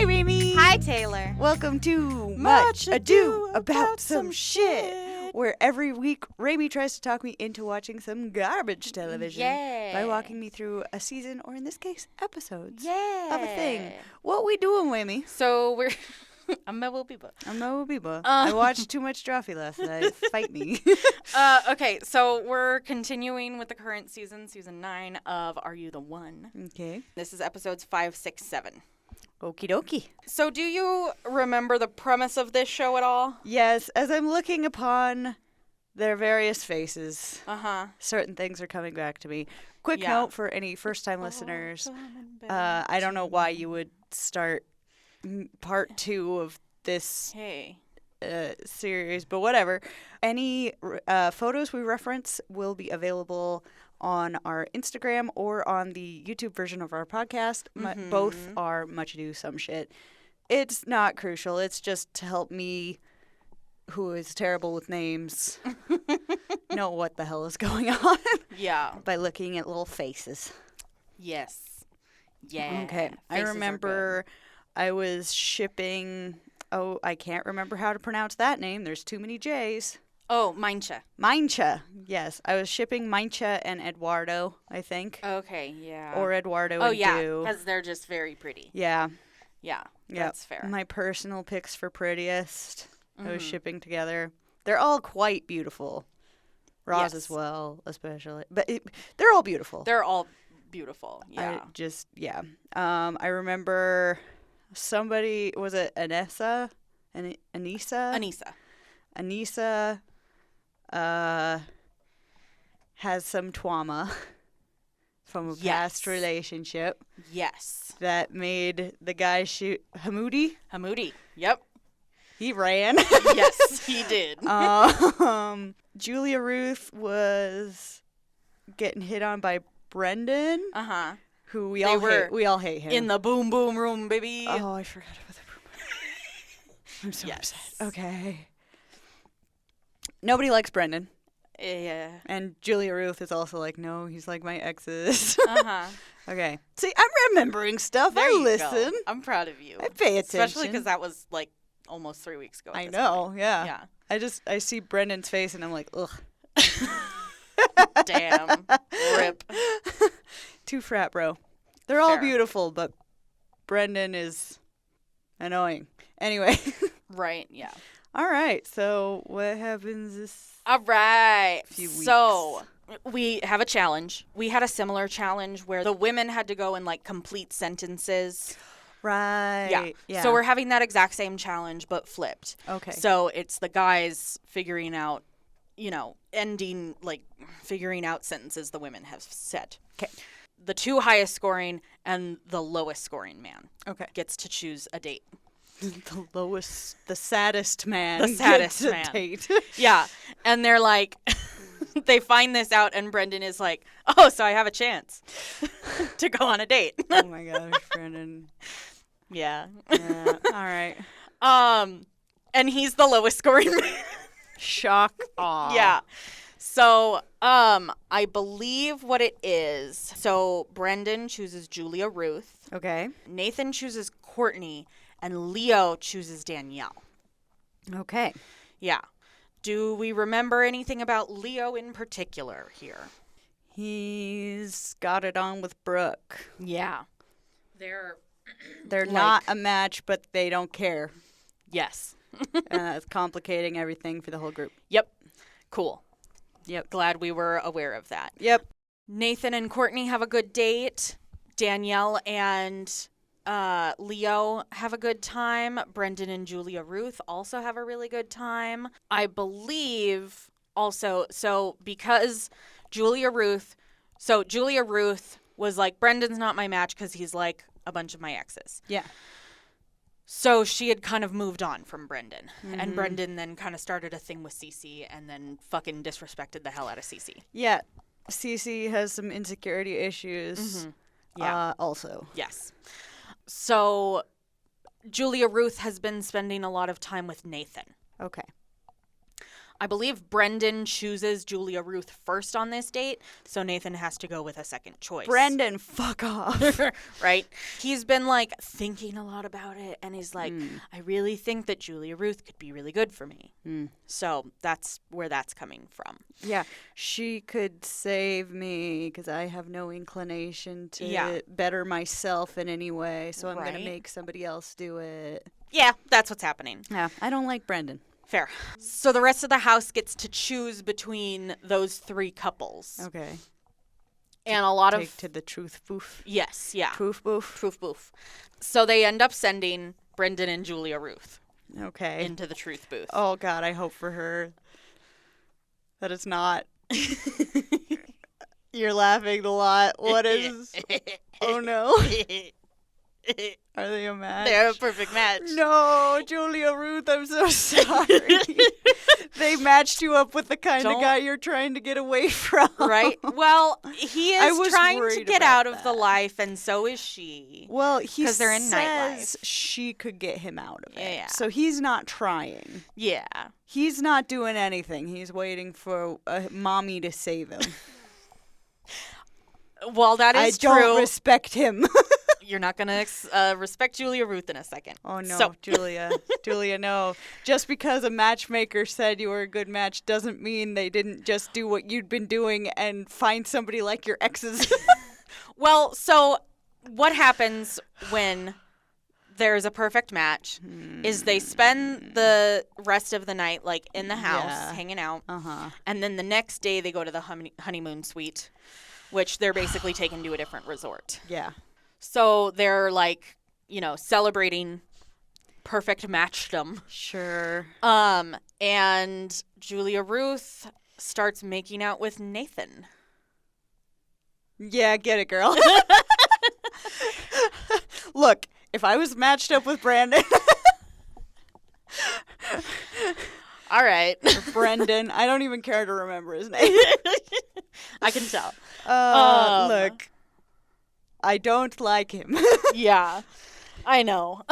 Hi, Remy. Hi, Taylor. Welcome to Much Ado About Some Shit, where every week Remy tries to talk me into watching some garbage television by walking me through a season, or in this case, episodes of a thing. What we doing, Remy? So we're... I'm Mabel Biba. I watched too much Drawfee last night. Fight me. Okay, so we're continuing with the current season 9 of Are You the One? Okay. This is episodes 5, 6, 7. Okie dokie. So do you remember the premise of this show at all? Yes, as I'm looking upon their various faces, Uh-huh. certain things are coming back to me. Quick note for any first-time listeners. I don't know why you would start part 2 of this series, but whatever. Any photos we reference will be available on our Instagram or on the YouTube version of our podcast. Both are Much Ado Some Shit. It's not crucial. It's just to help me, who is terrible with names, know what the hell is going on. Yeah. By looking at little faces. Yes. Yeah. Okay. Faces I remember I was shipping... Oh, I can't remember how to pronounce that name. There's too many J's. Oh, Mincha. Mincha. Yes. I was shipping Mincha and Eduardo, I think. Okay, yeah. Or Eduardo and Oh, yeah, Du. because they're just very pretty. Yeah. Yeah, that's fair. My personal picks for prettiest. I was shipping together. They're all quite beautiful. Roz as well, especially. But they're all beautiful. They're all beautiful, yeah. I remember somebody, was it Anissa? Anissa has some trauma from a past relationship. Yes. That made the guy shoot Hamoudi. Yep. He ran. Yes, he did. Julia Ruth was getting hit on by Brendan. Uh-huh. Who we all hate him. In the boom boom room, baby. Oh, I forgot about the boom boom. I'm so upset. Okay. Nobody likes Brendan. Yeah. And Julia Ruth is also like, no, he's like my exes. Uh-huh. Okay. See, I'm remembering stuff. I listen. I'm proud of you. I pay attention. Especially because that was like almost 3 weeks ago. I know, point. Yeah. I see Brendan's face and I'm like, ugh. Damn. Rip. Too frat, bro. They're all beautiful, but Brendan is annoying. Anyway. Right, yeah. All right. So what happens this All right. few weeks? So we have a challenge. We had a similar challenge where the women had to go and like complete sentences. Right. Yeah. So we're having that exact same challenge, but flipped. Okay. So it's the guys figuring out, figuring out sentences the women have said. Okay. The 2 highest scoring and the lowest scoring man gets to choose a date. The saddest man. The saddest gets man. A date. Yeah. And they're like, they find this out and Brendan is like, oh, so I have a chance to go on a date. Oh my gosh, Brendan. Yeah. All right. And he's the lowest scoring man. Shock. Aw. Yeah. So, I believe what it is. So, Brendan chooses Julia Ruth. Okay. Nathan chooses Courtney. And Leo chooses Danielle. Okay. Yeah. Do we remember anything about Leo in particular here? He's got it on with Brooke. Yeah. They're not a match, but they don't care. Yes. It's complicating everything for the whole group. Yep. Cool. Yep. Glad we were aware of that. Yep. Nathan and Courtney have a good date. Danielle and Leo have a good time. Brendan and Julia Ruth also have a really good time. I believe also, because Julia Ruth was like, Brendan's not my match because he's like a bunch of my exes. Yeah. So she had kind of moved on from Brendan. Mm-hmm. And Brendan then kind of started a thing with Cece and then fucking disrespected the hell out of Cece. Yeah. Cece has some insecurity issues. Mm-hmm. Yeah. Also. Yes. So Julia Ruth has been spending a lot of time with Nathan. Okay. I believe Brendan chooses Julia Ruth first on this date, so Nathan has to go with a second choice. Brendan, fuck off. Right? He's been, like, thinking a lot about it, and he's like, I really think that Julia Ruth could be really good for me. So that's where that's coming from. Yeah, she could save me because I have no inclination to better myself in any way, so I'm going to make somebody else do it. Yeah, that's what's happening. Yeah, I don't like Brendan. Fair. So the rest of the house gets to choose between those 3 couples. Okay. And a lot Take to the truth booth. Yes, yeah. Proof booth. Truth booth. So they end up sending Brendan and Julia Ruth. Okay. Into the truth booth. Oh, God, I hope for her that it's not. You're laughing a lot. What is... Oh, no. Are they a match? They're a perfect match. No, Julia Ruth, I'm so sorry. They matched you up with the kind of guy you're trying to get away from. Right? Well, he is trying to get out of the life, and so is she. Well, he says they're in nightlife. She could get him out of it. Yeah. So he's not trying. Yeah. He's not doing anything. He's waiting for a mommy to save him. Well, that is true. I don't respect him. You're not going to respect Julia Ruth in a second. Oh, no, Julia. Julia, no. Just because a matchmaker said you were a good match doesn't mean they didn't just do what you'd been doing and find somebody like your exes. Well, so what happens when there's a perfect match is they spend the rest of the night, like, in the house, hanging out. And then the next day they go to the honeymoon suite, which they're basically taken to a different resort. Yeah. So they're, like, celebrating perfect matchdom. Sure. And Julia Ruth starts making out with Nathan. Yeah, get it, girl. Look, if I was matched up with Brandon... All right. Or Brendan. I don't even care to remember his name. I can tell. Look. I don't like him. Yeah, I know.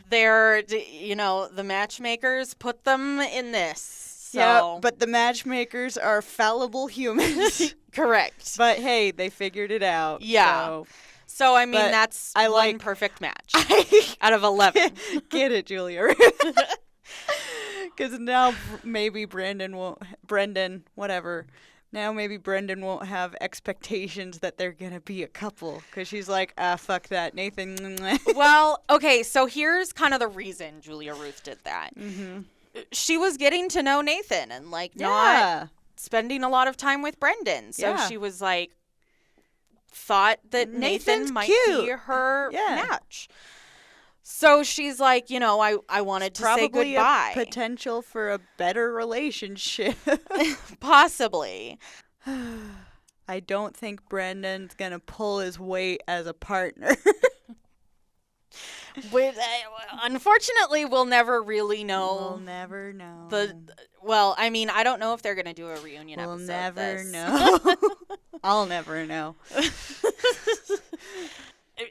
They're, the matchmakers put them in this. So. Yeah, but the matchmakers are fallible humans. Correct. But hey, they figured it out. Yeah. So I mean, that's one perfect match out of 11. Get it, Julia. Because now maybe Brendan, whatever. Now maybe Brendan won't have expectations that they're going to be a couple. Because she's like, fuck that, Nathan. Well, okay, so here's kind of the reason Julia Ruth did that. Mm-hmm. She was getting to know Nathan and, like, not spending a lot of time with Brendan. So she was, like, thought that Nathan might be her match. So she's like, I wanted to say goodbye. Probably a potential for a better relationship. Possibly. I don't think Brendan's going to pull his weight as a partner. Unfortunately, we'll never really know. We'll never know. Well, I mean, I don't know if they're going to do a reunion episode. We'll never know. I'll never know.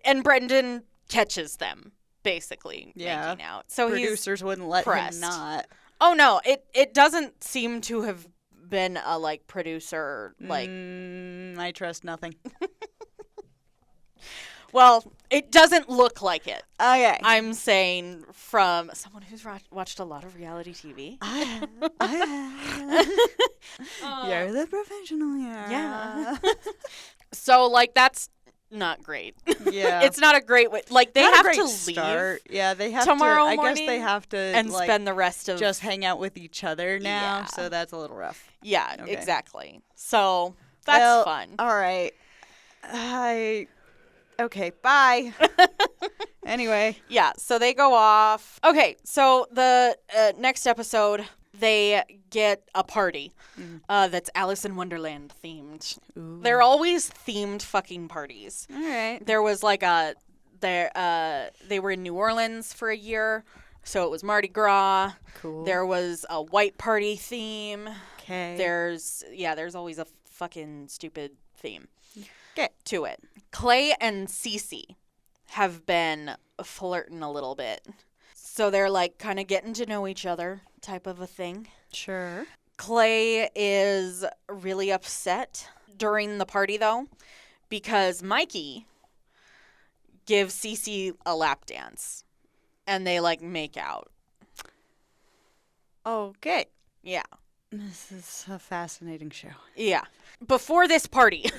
And Brendan catches them. Basically making out. So producers wouldn't let him not. Oh no, it doesn't seem to have been a producer I trust nothing. Well, it doesn't look like it. Okay. I'm saying from someone who's watched a lot of reality TV. You're the professional here. Yeah. So that's not great. Yeah. It's not a great way. They not have a to great leave. Start. Yeah, they have tomorrow to. I morning guess they have to and spend the rest of just hang out with each other now. Yeah. So that's a little rough. Yeah, okay. Exactly. So that's fun. All right. Okay. Bye. Anyway. Yeah. So they go off. Okay. So the next episode, they get a party that's Alice in Wonderland themed. Ooh. They're always themed fucking parties. All right. There was they were in New Orleans for a year, so it was Mardi Gras. Cool. There was a white party theme. Okay. There's always a fucking stupid theme. Okay. To it. Clay and Cece have been flirting a little bit. So they're kind of getting to know each other type of a thing. Sure. Clay is really upset during the party, though, because Mikey gives Cece a lap dance, and they, like, make out. Okay. Yeah. This is a fascinating show. Yeah. Before this party,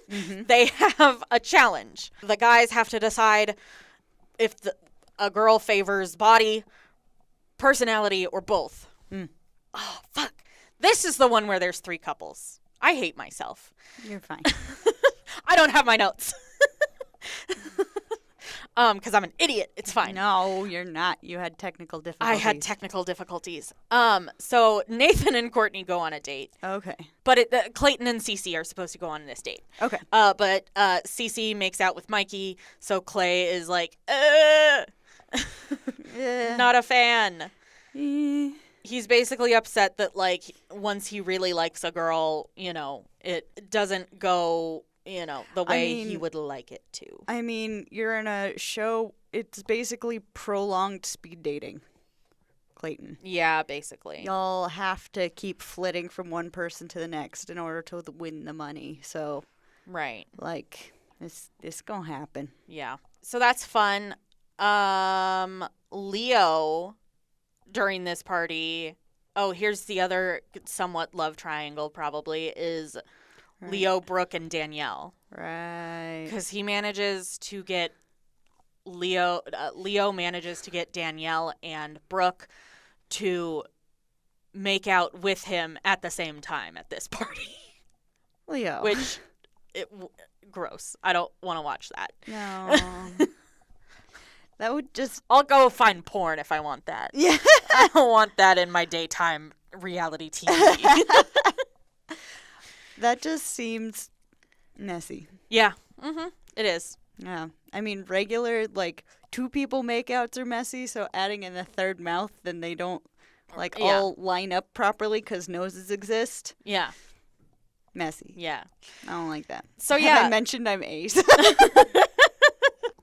they have a challenge. The guys have to decide if a girl favors body, personality, or both. Oh, fuck. This is the one where there's 3 couples. I hate myself. You're fine. I don't have my notes. Because I'm an idiot. It's fine. No, you're not. You had technical difficulties. I had technical difficulties. So Nathan and Courtney go on a date. Okay. But Clayton and Cece are supposed to go on this date. Okay. But Cece makes out with Mikey, so Clay is like, not a fan. He's basically upset that, like, once he really likes a girl, you know, it doesn't go, you know, the way he would like it to. I mean, you're in a show, it's basically prolonged speed dating, Clayton. Yeah, basically. Y'all have to keep flitting from one person to the next in order to win the money. So, right. Like, it's gonna happen. Yeah. So that's fun. Leo, during this party, here's the other somewhat love triangle probably, is right. Leo, Brooke, and Danielle. Right. Because he manages to get Leo manages to get Danielle and Brooke to make out with him at the same time at this party. Leo. Which, gross. I don't want to watch that. No. That would just... I'll go find porn if I want that. Yeah. I don't want that in my daytime reality TV. That just seems messy. Yeah. Mm-hmm. It is. Yeah. I mean, regular, like, 2 people makeouts are messy, so adding in a third mouth, then they don't, like, all line up properly because noses exist. Yeah. Messy. Yeah. I don't like that. So, Have I mentioned I'm ace?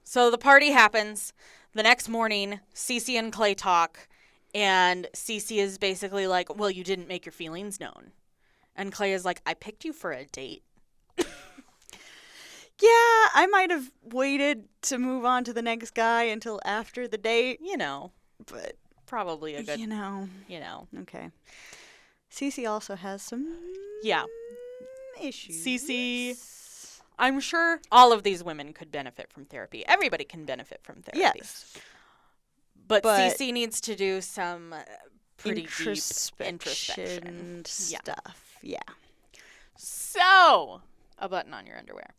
So the party happens. The next morning, Cece and Clay talk, and Cece is basically like, well, you didn't make your feelings known. And Clay is like, I picked you for a date. Yeah, I might have waited to move on to the next guy until after the date. You know. But probably a good, You know. Okay. Cece also has some issues. Cece... I'm sure all of these women could benefit from therapy. Everybody can benefit from therapy. Yes. But Cece needs to do some pretty deep introspection stuff. Yeah. So, a button on your underwear.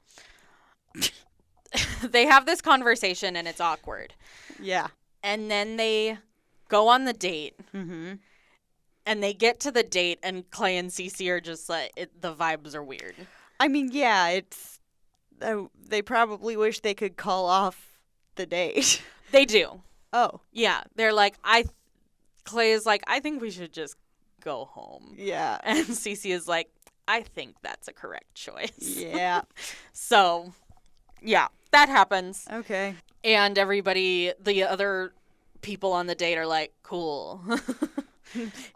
They have this conversation and it's awkward. Yeah. And then they go on the date. Mm-hmm. And they get to the date and Clay and Cece are just like, the vibes are weird. I mean, yeah, it's... they probably wish they could call off the date. They do. Oh. Yeah. They're like, Clay is like, I think we should just go home. Yeah. And Cece is like, I think that's a correct choice. Yeah. So, yeah, that happens. Okay. And everybody, the other people on the date are like, cool.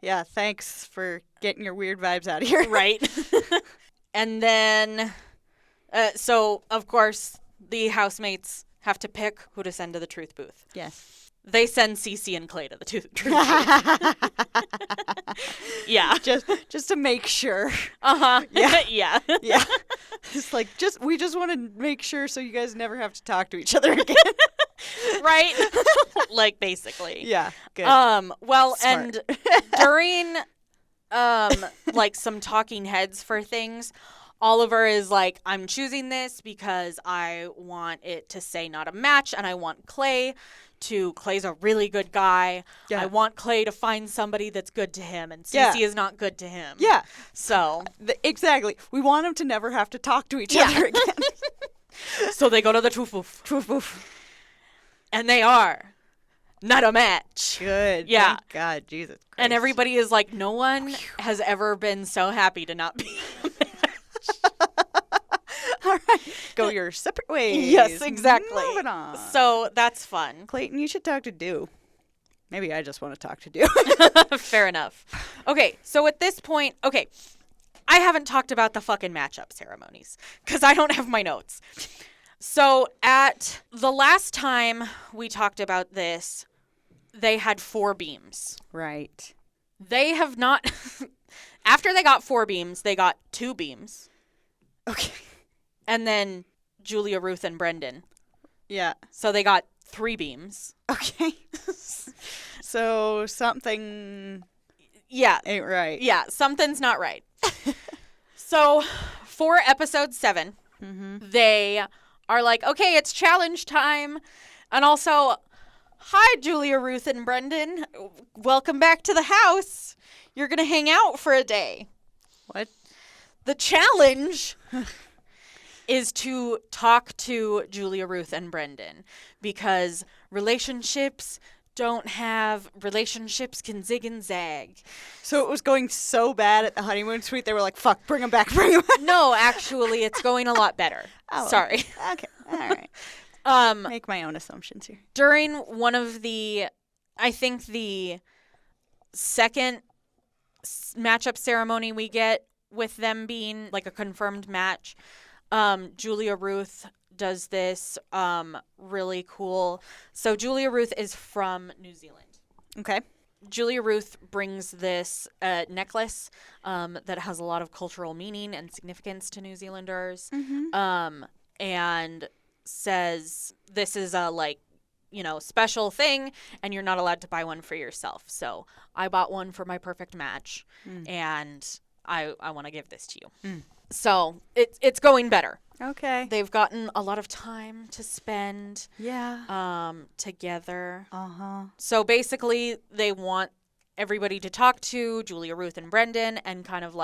Yeah, thanks for getting your weird vibes out of here. Right. And then... so, of course, the housemates have to pick who to send to the truth booth. Yes. They send Cece and Clay to the truth booth. Yeah. Just to make sure. Uh-huh. Yeah. Yeah. Yeah. It's like, we just want to make sure so you guys never have to talk to each other again. Right? Like, basically. Yeah. Good. Well, Smart. and during, like, some talking heads for things... Oliver is like, I'm choosing this because I want it to say not a match, and I want Clay's a really good guy. Yeah. I want Clay to find somebody that's good to him, and Cece is not good to him. Yeah. So. Exactly. We want him to never have to talk to each other again. So they go to the truth booth. And they are not a match. Good. Yeah. Thank God, Jesus Christ. And everybody is like, no one has ever been so happy to not be a match. All right. Go your separate ways. Yes, exactly. Moving on. So that's fun. Clayton, you should talk to Dew. Maybe I just want to talk to you. Fair enough. Okay, so at this point, I haven't talked about the fucking matchup ceremonies because I don't have my notes. So at the last time we talked about this, they had 4 beams. Right. They have not... After they got 4 beams, they got 2 beams. Okay. And then Julia, Ruth, and Brendan. Yeah. So they got 3 beams. Okay. So something... Yeah. Ain't right. Yeah, something's not right. So for episode 7, they are like, okay, it's challenge time. And also, hi, Julia, Ruth, and Brendan. Welcome back to the house. You're going to hang out for a day. What? The challenge is to talk to Julia, Ruth, and Brendan because relationships can zig and zag. So it was going so bad at the honeymoon suite, they were like, fuck, bring him back, bring him back. No, actually, it's going a lot better. Oh, sorry. Okay, all right. Make my own assumptions here. During one of the, I think the second matchup ceremony we get with them being like a confirmed match, Julia Ruth does this really cool. So Julia Ruth is from New Zealand. Okay. Julia Ruth brings this necklace that has a lot of cultural meaning and significance to New Zealanders, and says this is a special thing, and you're not allowed to buy one for yourself. So I bought one for my perfect match, and I want to give this to you. So it's going better. Okay. They've gotten a lot of time to spend together. Uh-huh. So basically they want everybody to talk to Julia, Ruth, and Brendan and kind of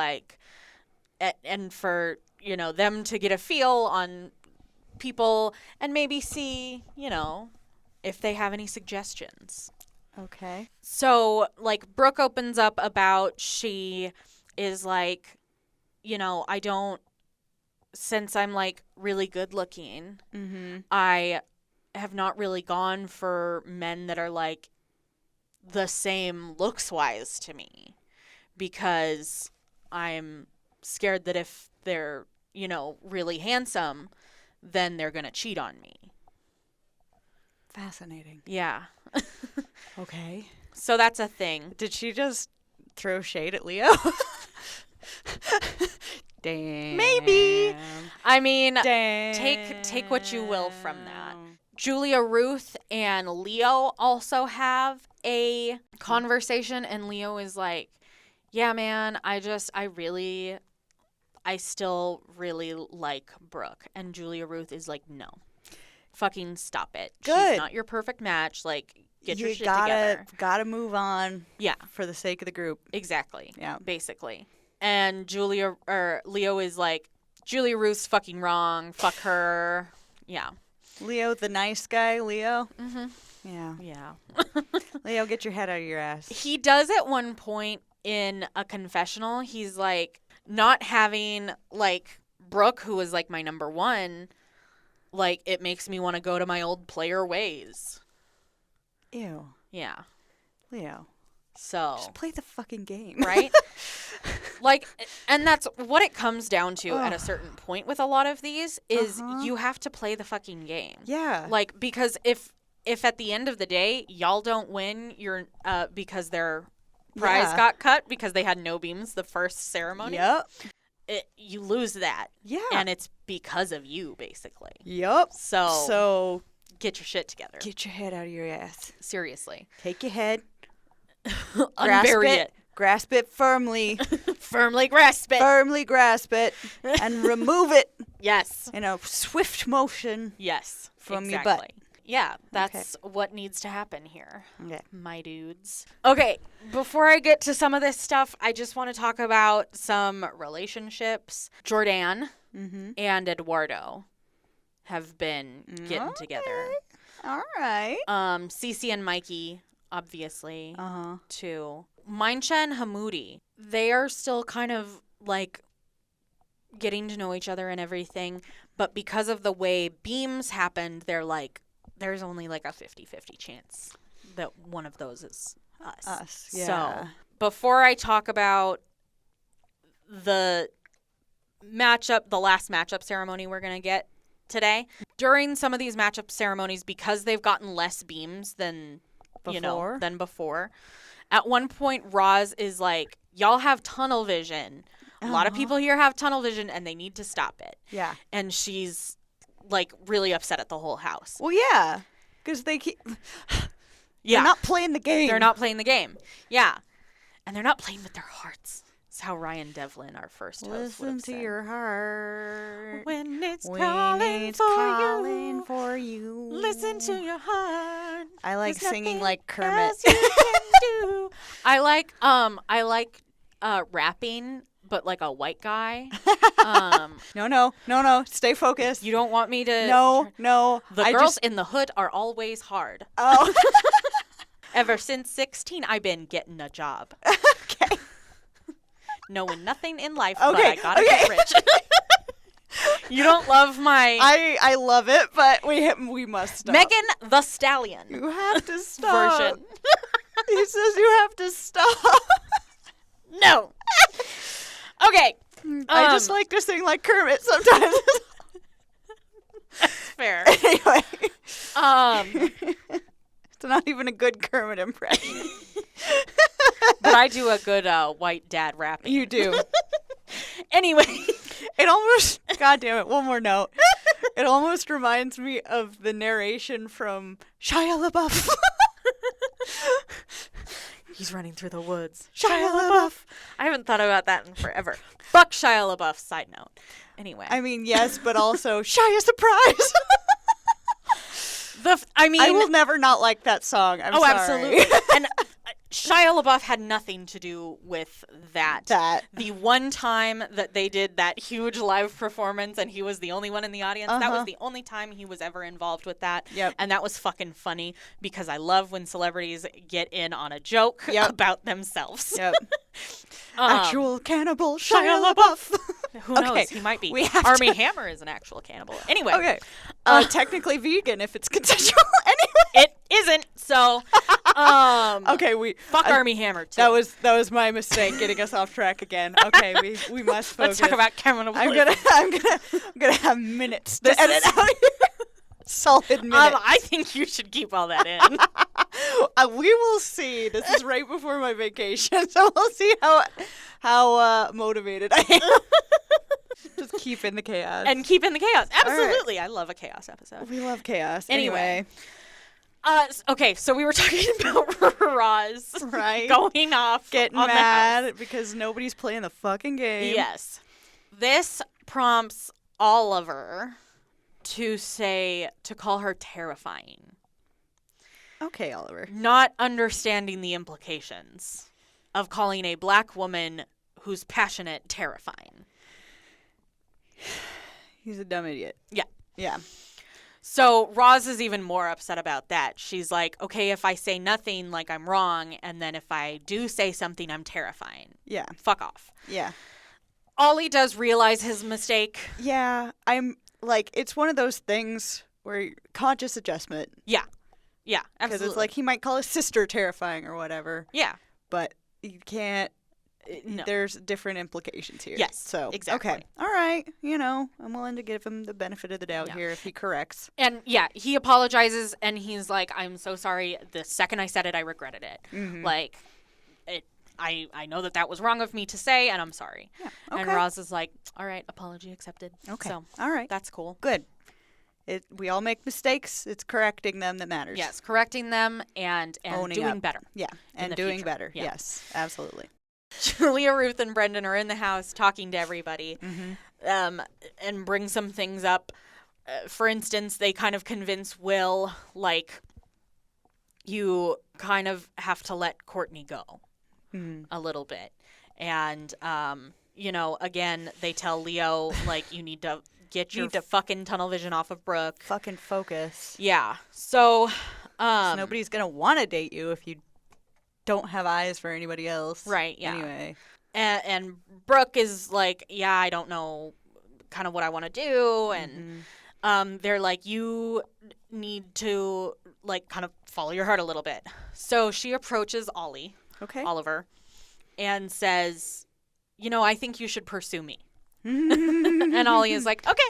and for, them to get a feel on people and maybe see, if they have any suggestions. Okay. So, Brooke opens up about she is since I'm really good looking, I have not really gone for men that are the same looks wise to me because I'm scared that if they're, really handsome, then they're going to cheat on me. Fascinating. Yeah. Okay. So that's a thing. Did she just throw shade at Leo? Damn. Maybe. I mean, Damn. take what you will from that. Julia, Ruth, and Leo also have a conversation, and Leo is like, yeah, man, I still really like Brooke. And Julia Ruth is like, no. Fucking stop it. Good. She's not your perfect match. Get your shit together. Gotta move on. Yeah. For the sake of the group. Exactly. Yeah. Basically. And Leo is like, Julia Ruth's fucking wrong. Fuck her. Yeah. Leo, the nice guy, Leo? Mm-hmm. Yeah. Yeah. Leo, get your head out of your ass. He does at one point in a confessional, he's not having, Brooke, who was, my number one, it makes me want to go to my old player ways. Ew. Yeah. Leo. So. Just play the fucking game. Right? And that's what it comes down to at a certain point with a lot of these is you have to play the fucking game. Yeah. Because if at the end of the day y'all don't win, you're because their prize got cut because they had no beams the first ceremony. Yep. You lose that. Yeah. And it's because of you, basically. Yep. So get your shit together. Get your head out of your ass. Seriously. Take your head. Unbury it. Grasp it firmly. Firmly grasp it. Firmly grasp it. And remove it. Yes. In a swift motion. Yes. From your butt. Yeah, that's what needs to happen here. Okay. My dudes. Okay, before I get to some of this stuff, I just want to talk about some relationships. Jordan and Eduardo have been getting together. All right. Cece and Mikey, obviously, too. Mainsha and Hamoudi, they are still kind of getting to know each other and everything, but because of the way beams happened, they're there's only a 50-50 chance that one of those is us. Us, yeah. So before I talk about the last matchup ceremony we're going to get today, during some of these matchup ceremonies, because they've gotten less beams than before, at one point Roz is like, y'all have tunnel vision. A lot of people here have tunnel vision and they need to stop it. Yeah. And she's like really upset at the whole house. Well, yeah, because they keep... They're not playing the game. They're not playing the game. Yeah. And they're not playing with their hearts. It's how Ryan Devlin, our first host, Listen to your heart. When it's calling for you. Listen to your heart. I like singing like Kermit. I like rapping, but like a white guy. No. Stay focused. You don't want me to... No. The girls in the hood are always hard. Oh. Ever since 16, I've been getting a job. Okay. Knowing nothing in life, but I gotta get rich. You don't love my... I love it, but we must stop. Megan the Stallion. You have to stop. Version. He says you have to stop. No. Okay. I just like to sing like Kermit sometimes. That's fair. Anyway. It's not even a good Kermit impression. But I do a good white dad rapping. You do. Anyway. It almost, God damn it, one more note. It almost reminds me of the narration from Shia LaBeouf. He's running through the woods. Shia LaBeouf. I haven't thought about that in forever. Fuck Shia LaBeouf, side note. Anyway. I mean, yes, but also Shia Surprise. I will never not like that song. I'm sorry. Absolutely. And Shia LaBeouf had nothing to do with that. The one time that they did that huge live performance and he was the only one in the audience, that was the only time he was ever involved with that. Yep. And that was fucking funny because I love when celebrities get in on a joke about themselves. Yep. Actual cannibal Shia LaBeouf. Who knows? He might be. Armie Hammer is an actual cannibal. Anyway. Okay. Technically vegan if it's consensual. Anyway. It isn't, so okay, fuck Armie Hammer too. That was my mistake getting us off track again. Okay, we must focus. Let's talk about cannibalism. I'm gonna have minutes to edit out here. Solid minutes. I think you should keep all that in. We will see. This is right before my vacation, so we'll see how motivated I am. Just keep in the chaos. And keep in the chaos. Absolutely. Right. I love a chaos episode. We love chaos. Anyway. Okay, so we were talking about Roz going off, getting on mad because nobody's playing the fucking game. Yes. This prompts Oliver to call her terrifying. Okay, Oliver. Not understanding the implications of calling a black woman who's passionate terrifying. He's a dumb idiot. Yeah. Yeah. So Roz is even more upset about that. She's like, okay, if I say nothing, like I'm wrong, and then if I do say something, I'm terrifying. Yeah. Fuck off. Yeah. Ollie does realize his mistake. Yeah. I'm like, it's one of those things where conscious adjustment. Yeah. Yeah, absolutely. Because it's like he might call his sister terrifying or whatever. Yeah. But you can't. No. There's different implications here. Yes. So, exactly. Okay. All right. I'm willing to give him the benefit of the doubt here if he corrects. And yeah, he apologizes and he's like, I'm so sorry. The second I said it, I regretted it. Mm-hmm. Like, I know that was wrong of me to say, and I'm sorry. Yeah. Okay. And Roz is like, all right, apology accepted. Okay. So, all right. That's cool. Good. We all make mistakes. It's correcting them that matters. Yes, correcting them and doing better. Yeah, and doing future. better. Yeah. Yes, absolutely. Julia, Ruth, and Brendan are in the house talking to everybody and bring some things up. For instance, they kind of convince Will, like, you kind of have to let Courtney go a little bit. And, again, they tell Leo, like, you need to get your fucking tunnel vision off of Brooke. Fucking focus. Yeah. So nobody's going to want to date you if you don't have eyes for anybody else. Right, yeah. Anyway. And Brooke is like, yeah, I don't know kind of what I want to do. And they're like, you need to like kind of follow your heart a little bit. So she approaches Oliver, and says, you know, I think you should pursue me. And Ollie is like, okay.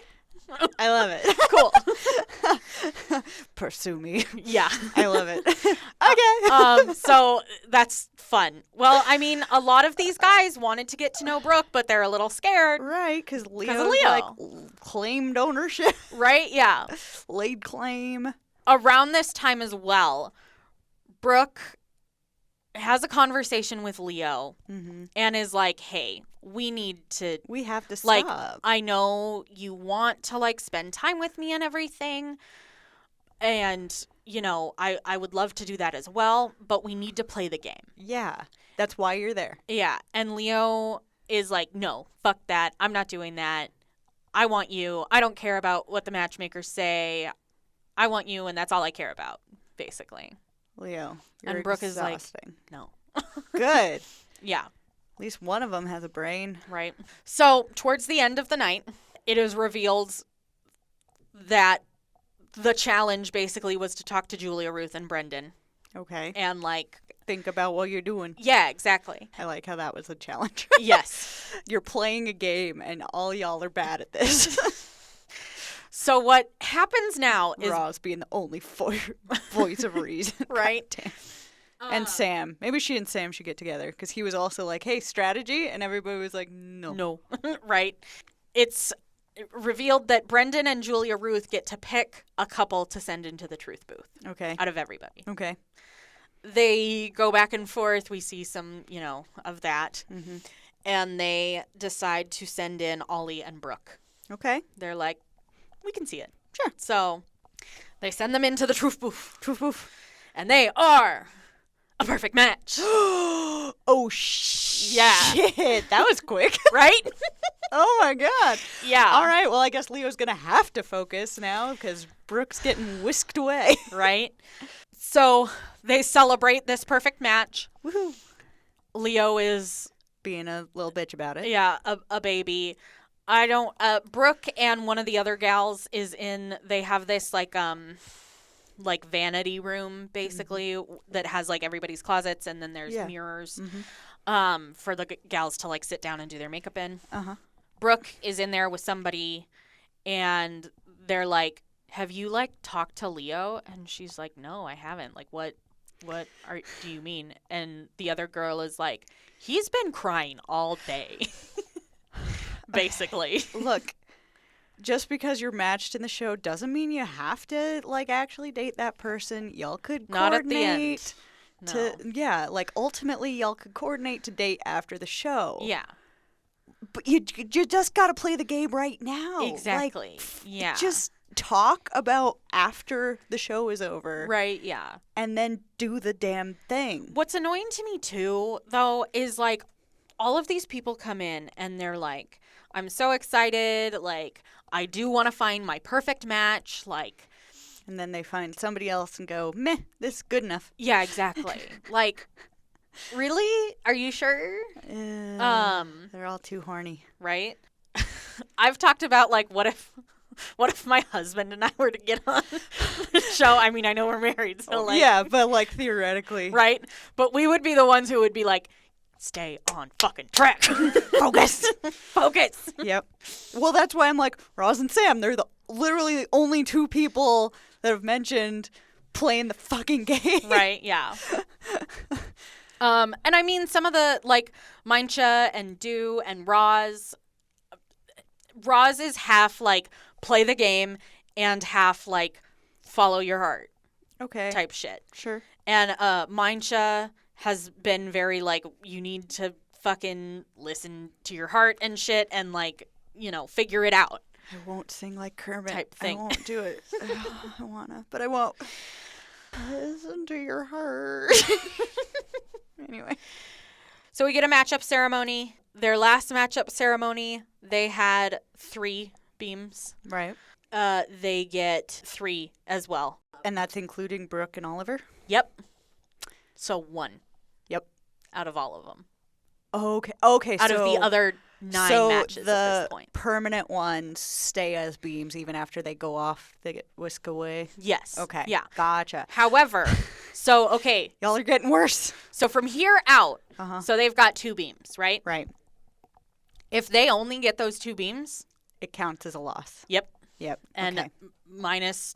I love it. Cool. Pursue me. Yeah. I love it. Okay. So that's fun. Well, I mean, a lot of these guys wanted to get to know Brooke, but they're a little scared. Right, because Leo Leo. claimed ownership. Right? Yeah. Laid claim. Around this time as well, Brooke has a conversation with Leo and is like, hey, we have to stop. Like, I know you want to, like, spend time with me and everything. And, you know, I would love to do that as well, but we need to play the game. Yeah. That's why you're there. Yeah. And Leo is like, no, fuck that. I'm not doing that. I want you. I don't care about what the matchmakers say. I want you, and that's all I care about, basically. Leo, you're and Brooke exhausting. is like, no. Good. Yeah. At least one of them has a brain. Right. So, towards the end of the night, it is revealed that the challenge basically was to talk to Julia, Ruth, and Brendan. Okay. And, like, think about what you're doing. Yeah, exactly. I like how that was a challenge. Yes. You're playing a game, and all y'all are bad at this. So what happens now is Roz being the only voice of reason. Right. And Sam. Maybe she and Sam should get together because he was also like, hey, strategy. And everybody was like, no. No. Right. It's revealed that Brendan and Julia Ruth get to pick a couple to send into the truth booth. Okay. Out of everybody. Okay. They go back and forth. We see some, you know, of that. Mm-hmm. And they decide to send in Ollie and Brooke. Okay. They're like, we can see it. Sure. So they send them into the truth booth. Truth booth. And they are a perfect match. Oh, shit. Yeah. That was quick. Right? Oh, my God. Yeah. All right. Well, I guess Leo's going to have to focus now because Brooke's getting whisked away. Right? So they celebrate this perfect match. Woohoo. Leo is being a little bitch about it. Yeah, a baby. Brooke and one of the other gals they have this like vanity room basically that has like everybody's closets and then there's mirrors for the gals to like sit down and do their makeup in. Uh-huh. Brooke is in there with somebody and they're like, have you like talked to Leo? And she's like, no, I haven't. Like, what do you mean? And the other girl is like, he's been crying all day. Basically. Look, just because you're matched in the show doesn't mean you have to like actually date that person. Y'all could not coordinate at the end. No. Like ultimately y'all could coordinate to date after the show. Yeah. But you just got to play the game right now. Exactly. Like, yeah. Just talk about after the show is over. Right, yeah. And then do the damn thing. What's annoying to me too, though, is like all of these people come in and they're like, I'm so excited, like, I do want to find my perfect match, like. And then they find somebody else and go, meh, this is good enough. Yeah, exactly. Like, really? Are you sure? They're all too horny. Right? I've talked about, like, what if my husband and I were to get on the show? I mean, I know we're married, so, like. Yeah, but, like, theoretically. Right? But we would be the ones who would be like, stay on fucking track. Focus. Focus. Yep. Well, that's why I'm like, Roz and Sam, they're literally the only two people that have mentioned playing the fucking game. Right, yeah. And I mean, some of the, like, Maincha and Do and Roz is half, like, play the game and half, like, follow your heart. Okay. Type shit. Sure. And Maincha has been very, like, you need to fucking listen to your heart and shit and, like, you know, figure it out. I won't sing like Kermit. Type thing. I won't do it. I wanna, but I won't. Listen to your heart. Anyway. So we get a matchup ceremony. Their last matchup ceremony, they had 3 beams. Right. They get 3 as well. And that's including Brooke and Oliver? Yep. So 1. Yep. Out of all of them. Okay. Out of the other 9 matches at this point. So the permanent ones stay as beams even after they go off, they get whisked away? Yes. Okay. Yeah. Gotcha. However, so, okay. Y'all are getting worse. So from here out, so they've got 2 beams, right? Right. If they only get those 2 beams, it counts as a loss. Yep. Yep. And okay. minus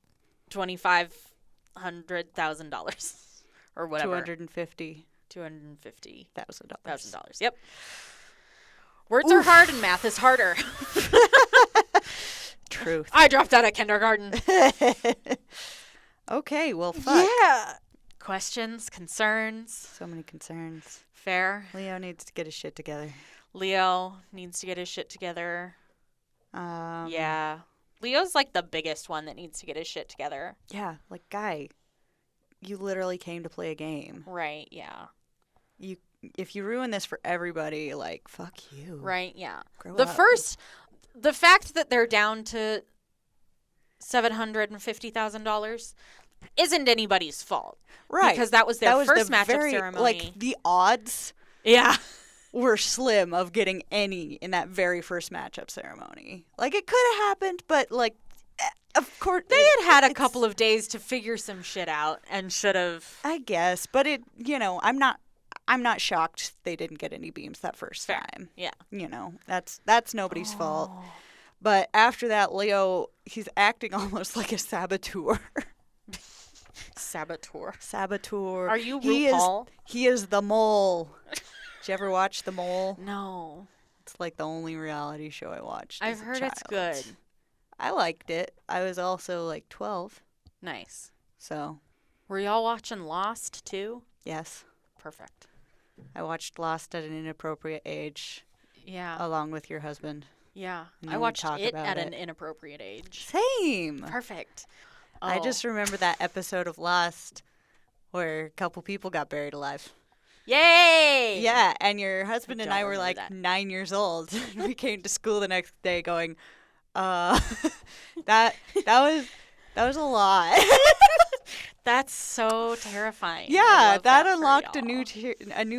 $2,500,000 or whatever. $250,000. Yep. Words are hard and math is harder. Truth. I dropped out of kindergarten. Okay, well, fuck. Yeah. Questions, concerns. So many concerns. Fair. Leo needs to get his shit together. Leo needs to get his shit together. Yeah. Leo's like the biggest one that needs to get his shit together. Yeah, like, guy, you literally came to play a game. Right, yeah. If you ruin this for everybody, like, fuck you. Right, yeah. Grow up. The fact that they're down to $750,000 isn't anybody's fault. Right. Because that was their first matchup ceremony. Like, the odds were slim of getting any in that very first matchup ceremony. Like, it could have happened, but, like, of course. They had a couple of days to figure some shit out and should have. I guess. But I'm not shocked they didn't get any beams that first time. Yeah. That's nobody's fault. But after that, Leo, he's acting almost like a saboteur. Saboteur. Are you RuPaul? He is the mole. Did you ever watch The Mole? No. It's like the only reality show I watched. I've heard it's good. I liked it. I was also like 12. Nice. So. Were y'all watching Lost too? Yes. Perfect. I watched Lost at an inappropriate age. Yeah. Along with your husband. Yeah. I watched it at an inappropriate age. Same. Perfect. I just remember that episode of Lost where a couple people got buried alive. Yay! Yeah, and your husband and I were like 9 years old. We came to school the next day going, that was a lot. That's so terrifying. Yeah, that unlocked a new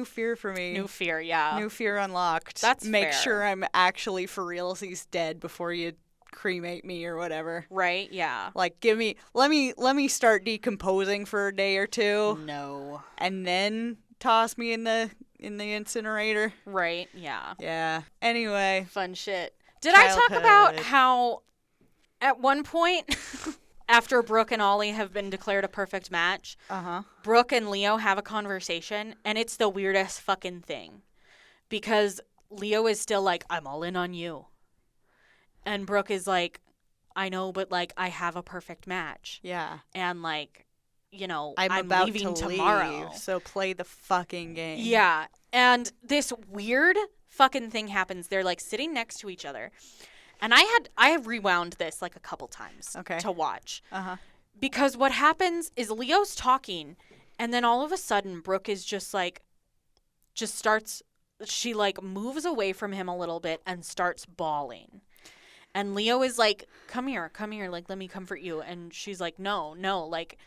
fear for me. New fear, yeah. New fear unlocked. That's Make fair. sure I'm actually for realsies dead before you cremate me or whatever. Right, yeah. Like let me start decomposing for a day or two. No. And then toss me in the incinerator. Right, yeah. Yeah. Anyway, fun shit. Did I talk about how at one point after Brooke and Ollie have been declared a perfect match, Brooke and Leo have a conversation, and it's the weirdest fucking thing. Because Leo is still like, I'm all in on you. And Brooke is like, I know, but, like, I have a perfect match. Yeah. And, like, I'm about leaving to tomorrow. Leave, so play the fucking game. Yeah. And this weird fucking thing happens. They're, like, sitting next to each other. And I rewound this, like, a couple times to watch. Because what happens is Leo's talking, and then all of a sudden Brooke is just, like, she, like, moves away from him a little bit and starts bawling. And Leo is like, come here, like, let me comfort you. And she's like, no, like,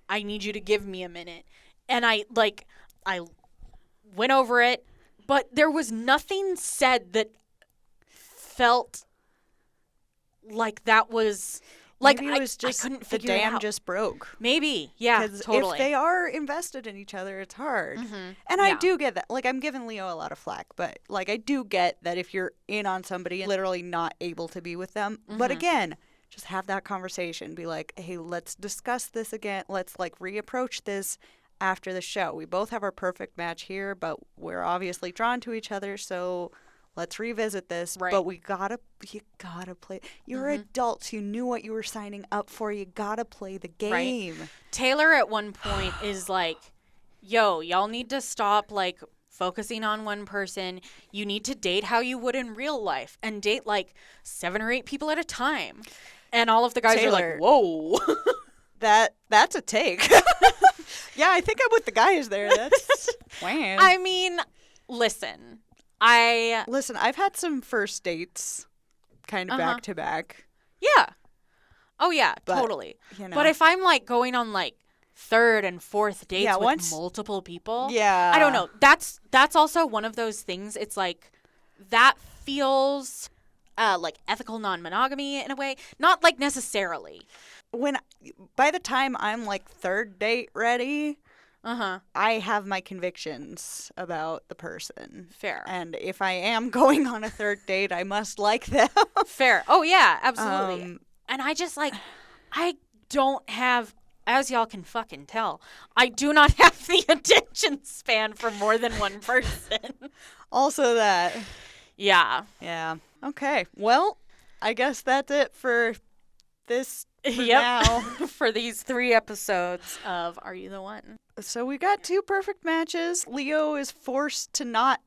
I need you to give me a minute. And I went over it, but there was nothing said that felt like that was, like, maybe it was just I couldn't the figure it dam out. just broke. Maybe, yeah, totally. If they are invested in each other, it's hard. And I do get that. Like, I'm giving Leo a lot of flack, but, like, I do get that if you're in on somebody and literally not able to be with them. But again, just have that conversation. Be like, hey, let's discuss this again. Let's, like, reapproach this after the show. We both have our perfect match here, but we're obviously drawn to each other, so let's revisit this. Right. But you gotta play. You're adults. You knew what you were signing up for. You gotta play the game. Right. Taylor at one point is like, yo, y'all need to stop, like, focusing on one person. You need to date how you would in real life and date, like, 7 or 8 people at a time. And all of the guys are like, whoa. That's a take. Yeah, I think I'm with the guys there. That's wow. I mean, listen, I've had some first dates kind of back to back. Yeah. Oh, yeah, totally. But if I'm, like, going on, like, 3rd and 4th dates with multiple people, I don't know. That's also one of those things. It's like that feels like ethical non-monogamy in a way. Not like necessarily. By the time I'm like third date ready, I have my convictions about the person. Fair. And if I am going on a third date, I must like them. Fair. Oh, yeah, absolutely. And I just like, I don't have, as y'all can fucking tell, I do not have the attention span for more than one person. Also that. Yeah. Yeah. Okay. Well, I guess that's it for this for now. For these 3 episodes of Are You the One? So we got 2 perfect matches. Leo is forced to not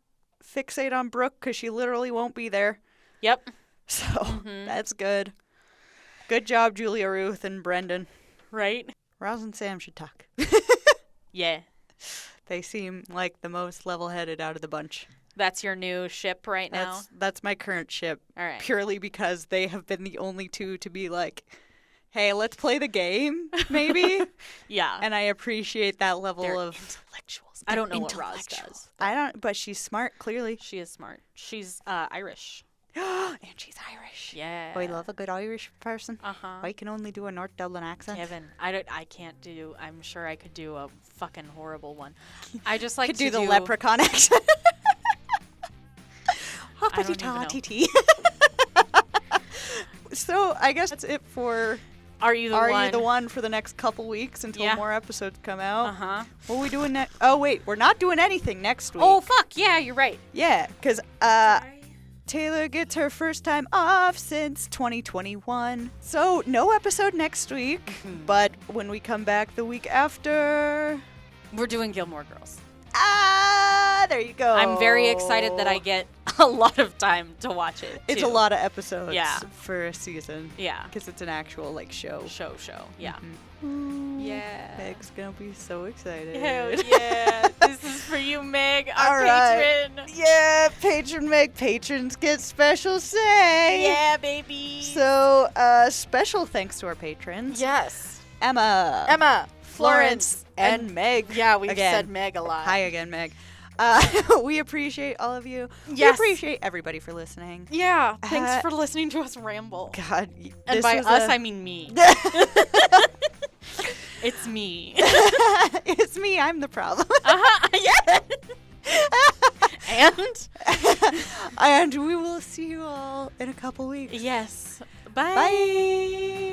fixate on Brooke because she literally won't be there. Yep. So that's good. Good job, Julia Ruth and Brendan. Right? Roz and Sam should talk. Yeah. They seem like the most level-headed out of the bunch. That's your new ship right now? That's my current ship. All right. Purely because they have been the only 2 to be like, hey, let's play the game, maybe. Yeah. And I appreciate that level They're of intellectuals. I don't know what Roz does. But she's smart, clearly. She is smart. She's Irish. And she's Irish. Yeah. I love a good Irish person. Uh-huh. I can only do a North Dublin accent. Kevin, I can't do. I'm sure I could do a fucking horrible one. I just like could to do the leprechaun accent. Hoppity ta tt. So I guess that's it for Are You the One for the next couple weeks until more episodes come out. Uh-huh. What are we doing next? Oh wait, we're not doing anything next week. Oh fuck, yeah, you're right. Yeah, because Taylor gets her first time off since 2021. So no episode next week, but when we come back the week after, we're doing Gilmore Girls. There you go. I'm very excited that I get a lot of time to watch it. It's too. a lot of episodes for a season. Yeah. Because it's an actual, like, show. Show. Yeah. Mm-hmm. Yeah. Meg's gonna be so excited. Hell yeah. This is for you, Meg, our patron. Yeah, patron Meg. Patrons get special say. Yeah, baby. So, special thanks to our patrons. Yes. Emma, Florence, and Meg. Yeah, we've said Meg a lot. Hi again, Meg. We appreciate all of you. Yes. We appreciate everybody for listening. Yeah. Thanks for listening to us ramble. God. And by us, I mean me. It's me. It's me. I'm the problem. Yeah. And we will see you all in a couple weeks. yes. Bye.